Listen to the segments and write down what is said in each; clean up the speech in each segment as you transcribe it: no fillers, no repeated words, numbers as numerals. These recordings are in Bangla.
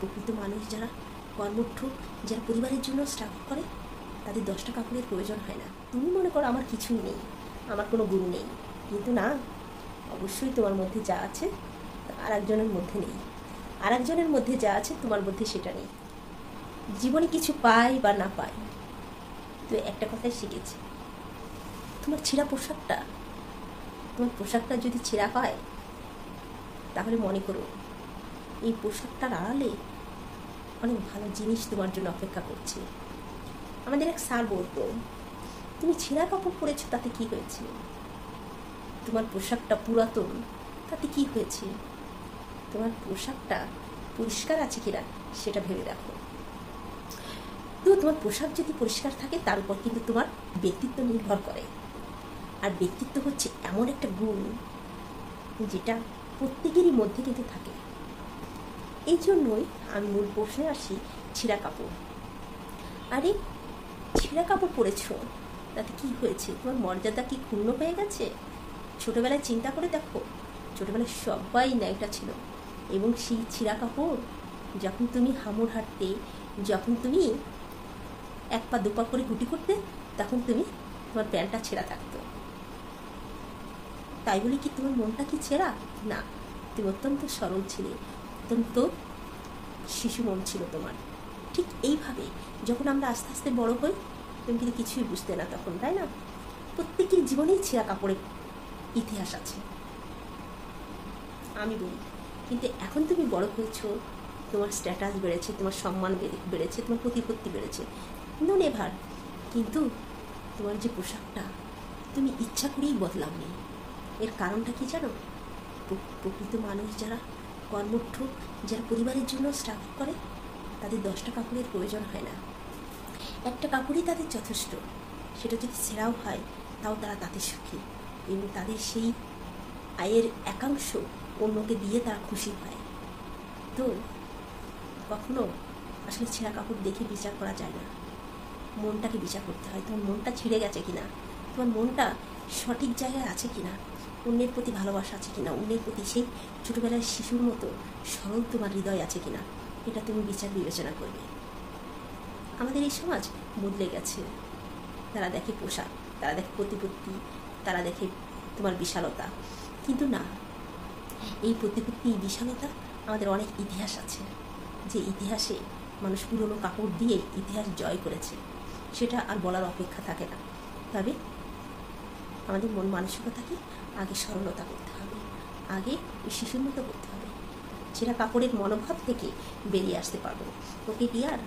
প্রকৃত মানুষ যারা কর্মঠ, যারা পরিবারের জন্য স্ট্রাগল করে, তাদের 10টা কাপড়ের প্রয়োজন হয় না। তুমি মনে করো আমার কিছুই নেই, আমার কোনো গুণ নেই, কিন্তু না, অবশ্যই তোমার মধ্যে যা আছে আর একজনের মধ্যে নেই, আর একজনের মধ্যে যা আছে তোমার মধ্যে সেটা নেই। জীবনে কিছু পাই বা না পাই, তো একটা কথাই শিখেছি, তোমার ছেঁড়া পোশাকটা, তোমার পোশাকটা যদি ছেঁড়া হয়, তাহলে মনে করো এই পোশাকটার আড়ালে অনেক ভালো জিনিস তোমার জন্য অপেক্ষা করছে। আমাদের এক স্যার বলতো, তুমি ছেঁড়া কাপড় পরেছো তাতে কি হয়েছে, তোমার পোশাকটা পুরাতন তাতে কি হয়েছে, তোমার পোশাকটা পরিষ্কার আছে কিনা সেটা ভেবে দেখো। তো তোমার পোশাক যদি পরিষ্কার থাকে, তার উপর কিন্তু তোমার ব্যক্তিত্ব নির্ভর করে। আর ব্যক্তিত্ব হচ্ছে এমন একটা গুণ যেটা প্রত্যেকেরই মধ্যে কিন্তু থাকে। এই জন্যই আমি মূল প্রশ্নে আসি, ছেঁড়া কাপড়। আরে ছেঁড়া কাপড় পরেছ তাতে কি হয়েছে, তোমার মর্যাদা কি ক্ষুণ্ণ হয়ে গেছে? ছোটবেলায় চিন্তা করে দেখো, ছোটবেলায় সবাই ন্যায়টা ছিল, এবং সেই ছেঁড়া কাপড় যখন তুমি হামড় হাঁটতে, যখন তুমি এক পা দুপা করে গুটি করতে, তখন তোমার প্যান্টটা ছেঁড়া থাকতো। তাই বলে কি তোমার মনটা কি ছেঁড়া? না, তুমি অত্যন্ত সরল ছিলে, অত্যন্ত শিশু মন ছিল তোমার। ঠিক এইভাবে যখন আমরা আস্তে আস্তে বড় হই, তুমি কিন্তু কিছুই বুঝতে না তখন, তাই না? প্রত্যেকের জীবনেই ছেঁড়া কাপড়ের ইতিহাস আছে, আমি বলি। কিন্তু এখন তুমি বড় হয়েছো, তোমার স্ট্যাটাস বেড়েছে, তোমার সম্মান বেড়েছে, তোমার প্রতিপত্তি বেড়েছে, নো নেভার। কিন্তু তোমার যে পোশাকটা তুমি ইচ্ছা করেই বদলাওনি, এর কারণটা কি জানো? প্রকৃত মানুষ যারা কর্মঠ, যারা পরিবারের জন্য স্ট্রাগল করে, তাদের 10টা কাপড়ের প্রয়োজন হয় না, একটা কাপড়ই তাদের যথেষ্ট। সেটা যদি ছেঁড়াও হয়, তাও তারা তাতে সুখী, এবং তাদের সেই আয়ের একাংশ অন্যকে দিয়ে তারা খুশি হয়। তো কখনো আসলে ছেঁড়া কাপড় দেখে বিচার করা যায় না, মনটাকে বিচার করতে হয়। তোমার মনটা ছিঁড়ে গেছে কিনা, তোমার মনটা সঠিক জায়গায় আছে কিনা, অন্যের প্রতি ভালোবাসা আছে কিনা, অন্যের প্রতি সেই ছোটোবেলার শিশুর মতো সরল তোমার হৃদয় আছে কিনা, এটা তুমি বিচার বিবেচনা করবে। আমাদের এই সমাজ বদলে গেছে, তারা দেখে পোশাক, তারা দেখে প্রতিপত্তি, তারা দেখে তোমার বিশালতা, কিন্তু না, এই প্রতিপত্তি, বিশালতা আমাদের অনেক ইতিহাস আছে, যে ইতিহাসে মানুষ পুরনো কাপড় দিয়ে ইতিহাস জয় করেছে, সেটা আর বলার অপেক্ষা থাকে না। তবে আমাদের মন মানসিকতাকে আগে সরলতা করতে হবে, আগে শিশুর মতো করতে হবে, ছেঁড়া কাপড়ের মনোভাব থেকে বেরিয়ে আসতে পারবো। ওকে কি আর?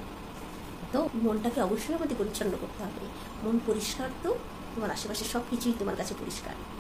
তো মনটাকে অবশ্যই আমাদের পরিচ্ছন্ন করতে হবে। মন পরিষ্কার তো তোমার আশেপাশে সব কিছুই তোমার কাছে পরিষ্কার।